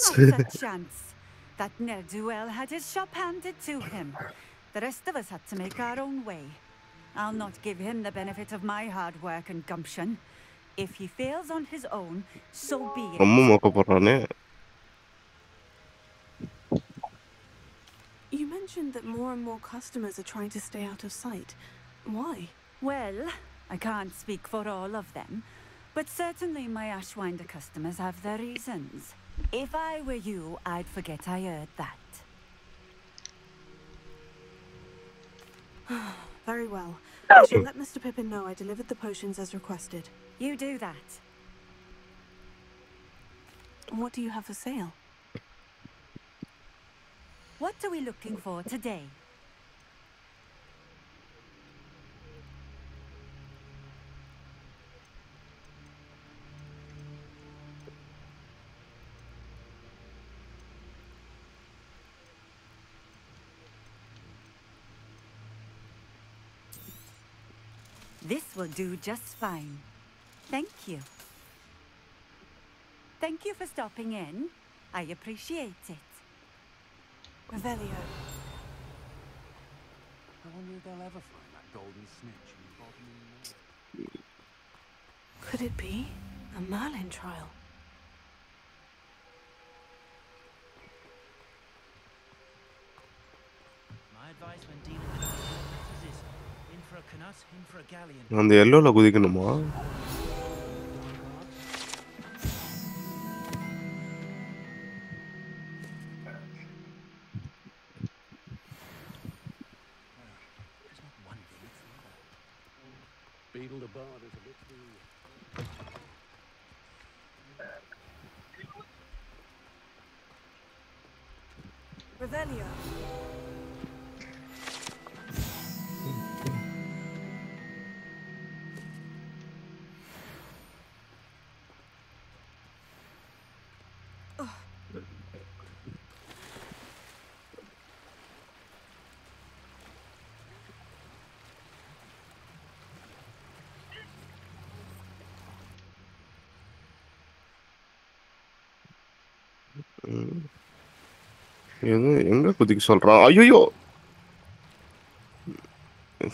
Not a chance. That ne'er-do-well had his shop handed to him. The rest of us had to make our own way. I'll not give him the benefit of my hard work and gumption. If he fails on his own, so be ரொம்ப it. மொக்க You mentioned that more and more customers are trying to stay out of sight. Why? Well, I can't speak for all of them, but certainly my Ashwinder customers have their reasons. If I were you, I'd forget I heard that. Very well. I shall let Mr. Pippin know I delivered the potions as requested. You do that. What do you have for sale? What are we looking for today? This will do just fine. Thank you. Thank you for stopping in. I appreciate it. Revelio. I wonder if they'll ever find that golden snitch in the bottom of the north. Could it be a Merlin trial? My advice when dealing with Hogwarts is this: in for a canut, in for a galleon. அந்த எல்லோல குதிக்கணுமா? It's not one thing, it's the other. Beetle the Bard is a bit too... Revelio. எங்க குதிக்க சொல்றான்? ஐயோ,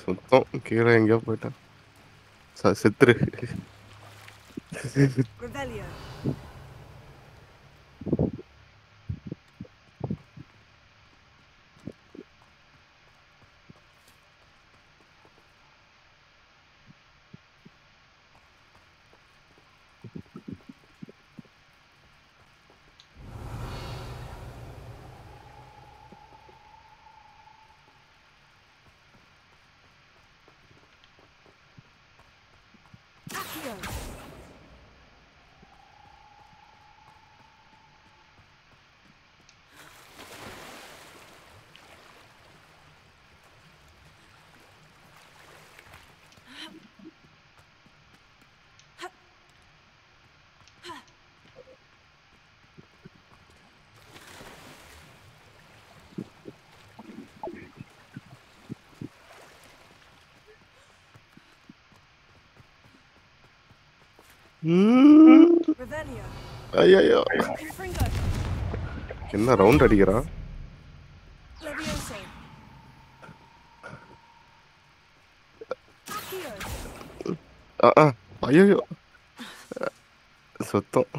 சுத்தம் கீழே எங்கேயோ போயிட்டான். செத்துரு. Revelio. Accio. Revelio. ஐயோ, Confringo. என்ன ரவுண்ட் அடிக்கிறான்? Levioso. Accio. ஐயோ, சுத்தம்.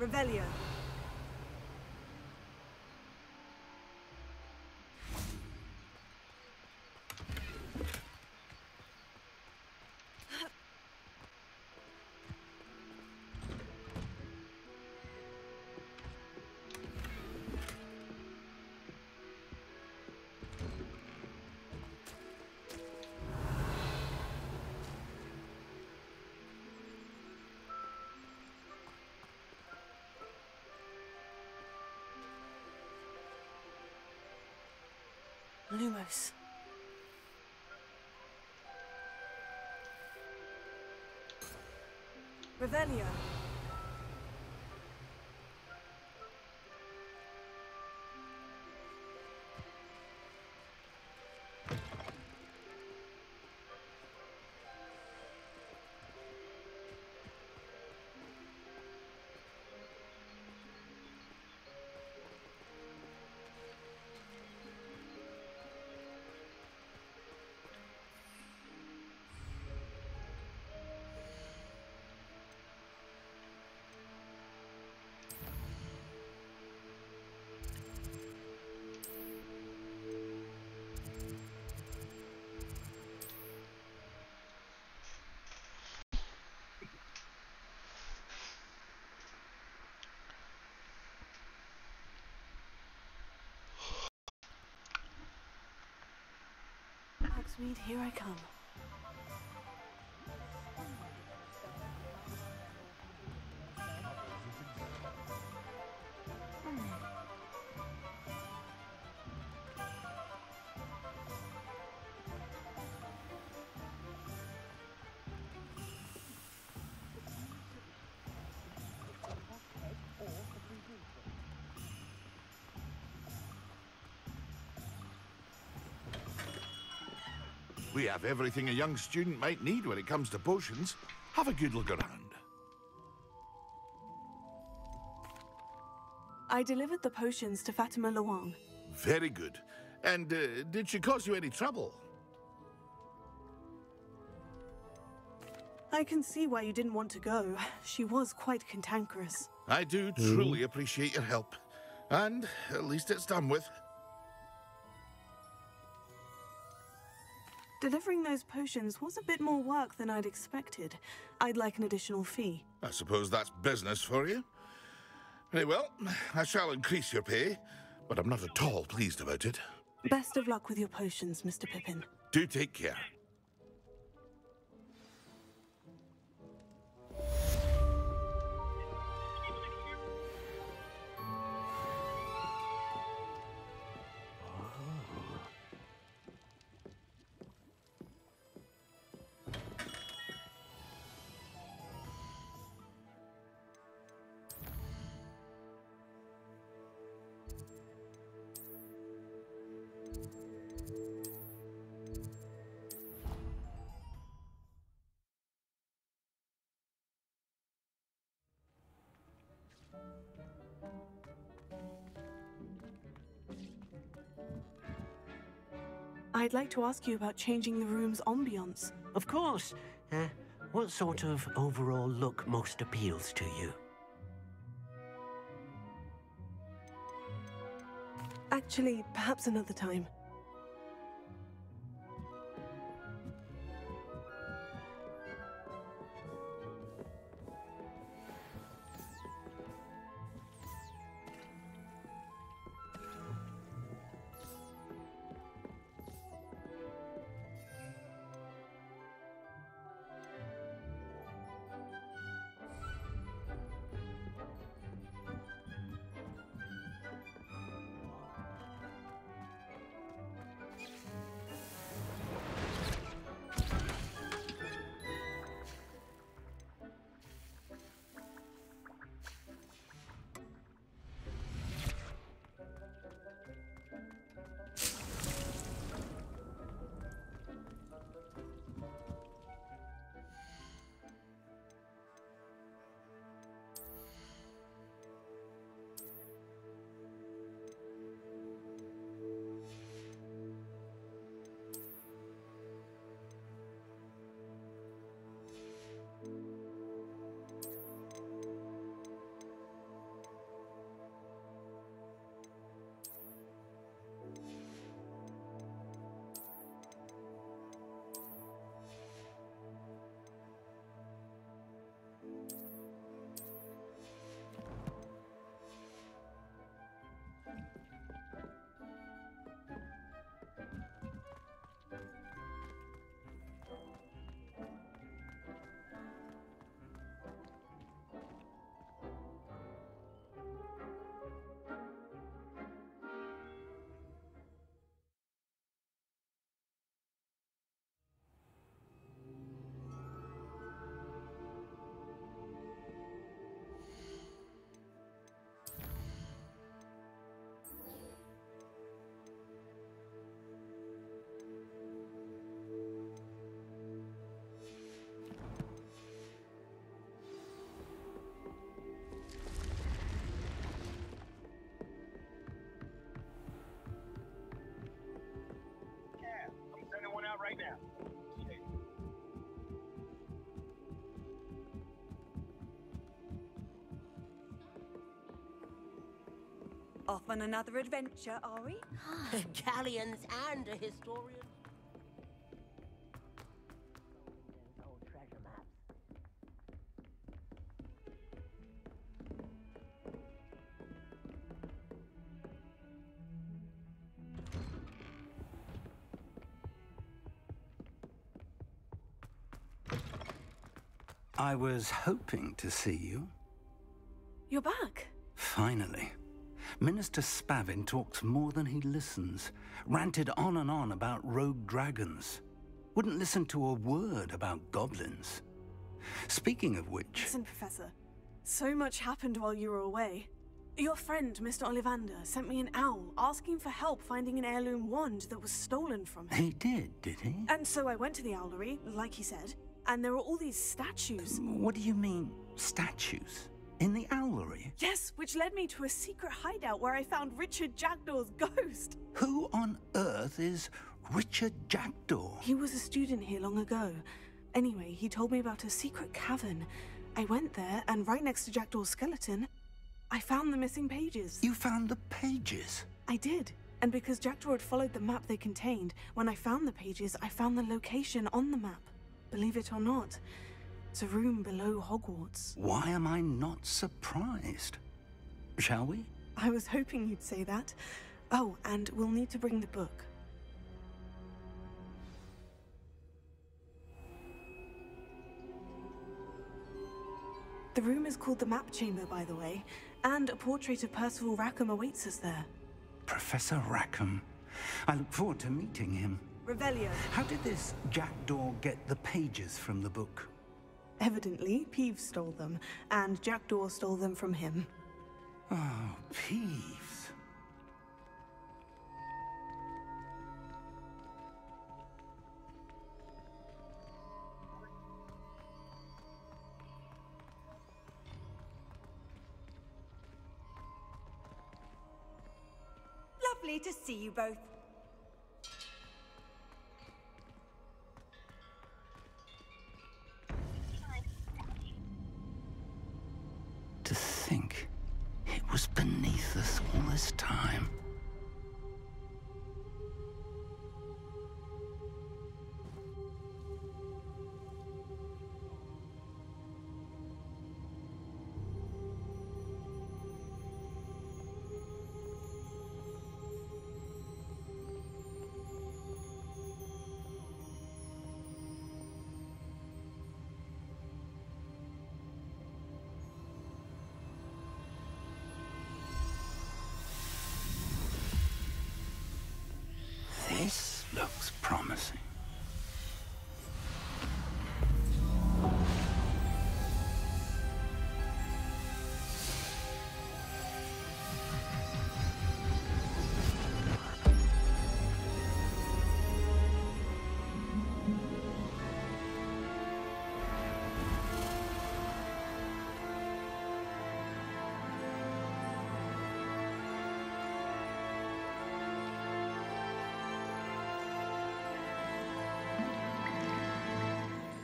Revelio. Lumos. Revelio. Hogsmeade, here I come. We have everything a young student might need when it comes to potions. Have a good look around. I delivered the potions to Fatima Luang. Very good. And did she cause you any trouble? I can see why you didn't want to go. She was quite cantankerous. I do truly appreciate your help. And at least it's done with. Delivering those potions was a bit more work than I'd expected. I'd like an additional fee. I suppose that's business for you. Very well, I shall increase your pay, but I'm not at all pleased about it. Best of luck with your potions, Mr. Pippin. Do take care. I'd like to ask you about changing the room's ambience. Of course. What sort of overall look most appeals to you? Actually, perhaps another time. Off on another adventure, are we? Galleons and a historian. Old treasure maps. I was hoping to see you. You're back. Finally. Minister Spavin talks more than he listens. Ranted on and on about rogue dragons. Wouldn't listen to a word about goblins. Speaking of which... Listen, Professor. So much happened while you were away. Your friend, Mr. Ollivander, sent me an owl asking for help finding an heirloom wand that was stolen from him. He did he? And so I went to the owlery, like he said, and there were all these statues. What do you mean, statues? In the owlery? Yes, which led me to a secret hideout where I found Richard Jackdaw's ghost. Who on earth is Richard Jackdaw? He was a student here long ago. Anyway, he told me about a secret cavern. I went there, and right next to Jackdaw's skeleton, I found the missing pages. You found the pages? I did. And because Jackdaw had followed the map they contained, when I found the pages, I found the location on the map. Believe it or not, it's a room below Hogwarts. Why am I not surprised? Shall we? I was hoping you'd say that. Oh, and we'll need to bring the book. The room is called the Map Chamber, by the way, and a portrait of Percival Rackham awaits us there. Professor Rackham. I look forward to meeting him. Revelio. How did this Jackdaw get the pages from the book? Evidently, Peeves stole them, and Jackdaw stole them from him. Oh, Peeves. Lovely to see you both. To think it was beneath us all this time. This looks promising.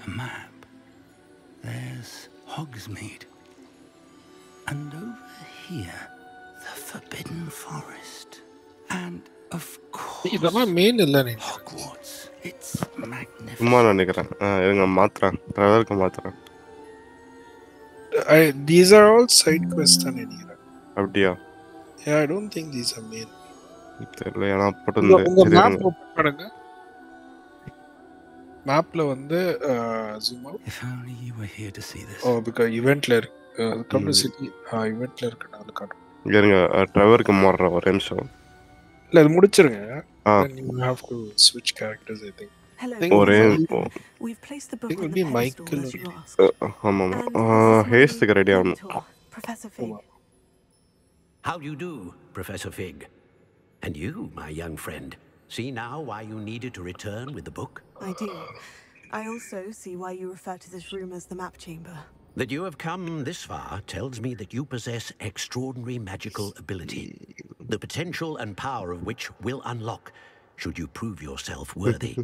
A map. There's Hogsmeade. And over here, the Forbidden Forest. And, of course, இதெல்லாம் main இல்ல நீ Hogwarts. It's magnificent. சும்மா நினைக்கிறேன் இருங்க மாத்துறேன் ட்ரெவருக்கு மாத்துறேன். these are all side quests தான் நினைக்கிறேன். அப்படியா? Yeah, I don't think these are main. தெரியல ஏன்னா போட்டு உங்க மேப் ஓபன் பண்ணுங்க. மேப்ல வந்து zoom out. If only you were here to see this. Oh, because eventல இருக்கு. come to city eventல இருக்குனால காட்டும். இருங்க ட்ரெவருக்கு மாறற ஒரு நிமிஷம். இல்ல இது முடிச்சிருங்க. Then you have to switch characters, I think. Hello. We've placed the book on the pedestal as you asked. ஆமாம் ஹேஸ்ட்க்கு ready ஆகணும். Professor Fig. How do you do, Professor Fig? And you, my young friend, see now why you needed to return with the book? I do. I also see why you refer to this room as the Map Chamber. That you have come this far tells me that you possess extraordinary magical ability, the potential and power of which will unlock should you prove yourself worthy.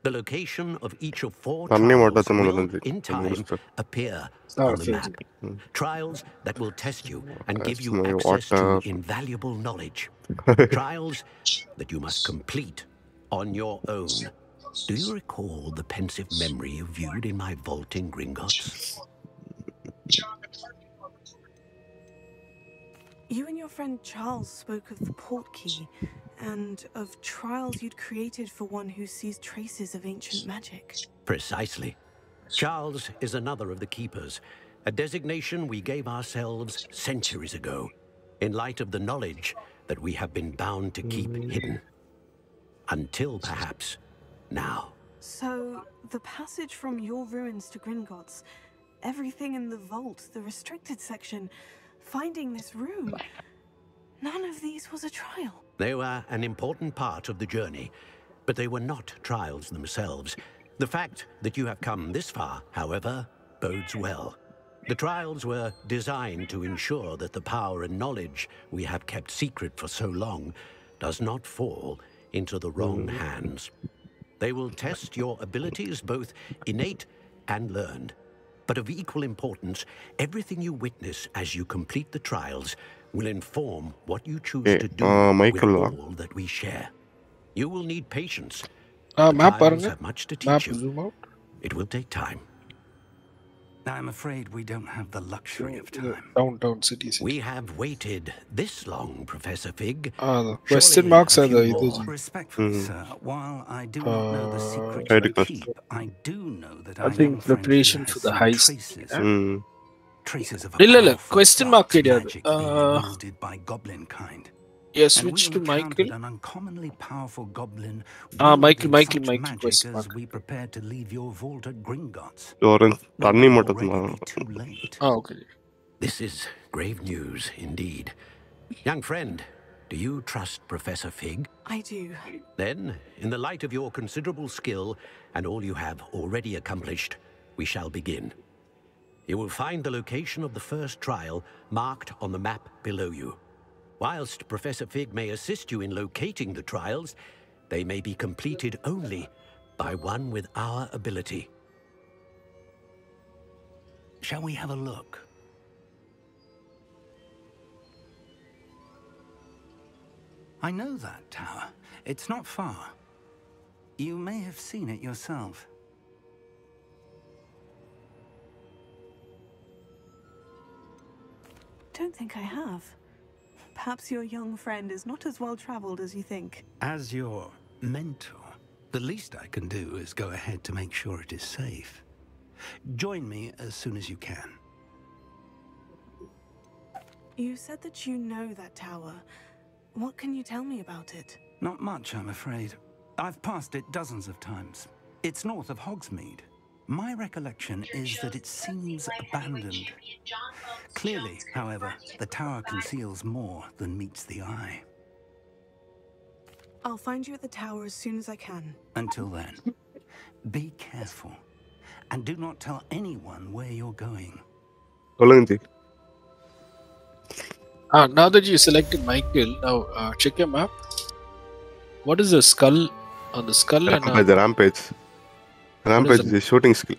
The location of each of 4 தண்ணி trials மட்டும் will, முடிஞ்சு in time, முடிச்சு appear Ah, on the சரி map. சரி. Trials that will test you and give you my access to water. invaluable knowledge. Trials that you must complete on your own. Do you recall the pensive memory you viewed in my vault in Gringotts? You and your friend Charles spoke of the port key and of trials you'd created for one who sees traces of ancient magic. Precisely. Charles is another of the keepers, a designation we gave ourselves centuries ago, in light of the knowledge that we have been bound to keep hidden. Until perhaps now. So, the passage from your ruins to Gringotts, everything in the vault, the restricted section, finding this room, none of these was a trial. They were an important part of the journey, but they were not trials themselves. The fact that you have come this far, however, bodes well. The trials were designed to ensure that the power and knowledge we have kept secret for so long does not fall into the wrong hands. They will test your abilities, both innate and learned. But of equal importance, everything you witness as you complete the trials will inform what you choose to do with all that we share. You will need patience. The Map trials have much to teach you. zoom out. It will take time. I'm afraid we don't have the luxury of time. Downtown city. We have waited this long, Professor Fig. The question marks are the Respectfully, sir, while I do not know the secret you keep, I do know that I think preparation for the heist. Traces of a question mark magic being wielded by goblin kind. Yeah, switch to Michael. An uncommonly powerful goblin. Michael magic question mark. as we prepare to leave your vault at Gringotts. தண்ணி மட்டும் Too late. Okay. This is grave news indeed. Young friend, do you trust Professor Fig? I do. Then, in the light of your considerable skill and all you have already accomplished, we shall begin. You will find the location of the first trial marked on the map below you. Whilst Professor Fig may assist you in locating the trials, they may be completed only by one with our ability. Shall we have a look? I know that tower. It's not far. You may have seen it yourself. Don't think I have. Perhaps your young friend is not as well traveled as you think. As your mentor, the least I can do is go ahead to make sure it is safe. Join me as soon as you can. You said that you know that tower. What can you tell me about it? Not much, I'm afraid. I've passed it dozens of times. It's north of Hogsmeade. My recollection is that it seems abandoned. Clearly, however, the tower conceals more than meets the eye. I'll find you at the tower as soon as I can. Until then, be careful. And do not tell anyone where you're going. Now that you selected Michael, now check your map. What is the skull on the skull? The rampage. Rampage is the shooting skill.